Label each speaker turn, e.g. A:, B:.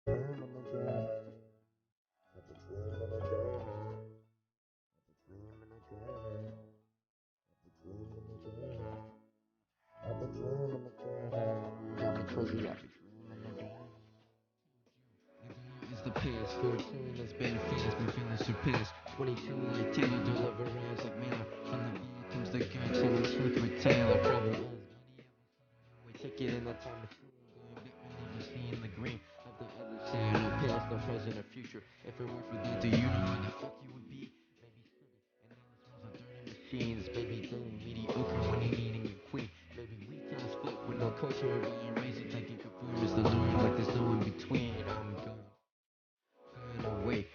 A: It's the piss, 14 has been fast, been feeling so pissed. 22 like Taylor deliverance like Miller. From the beat comes the gun, so the truth with Taylor. Probably was money every we take it in that time machine. Going back when never seeing the green of the other side. No past, no present, or future. If it weren't for that, do you know where the fuck you would be? Maybe city, and now this one's a dirty machines. Maybe dumb, mediocre when you're needing a queen. Maybe retail split with no culture or being raised and taking conformers to learn like there's no in between. I'm gone away.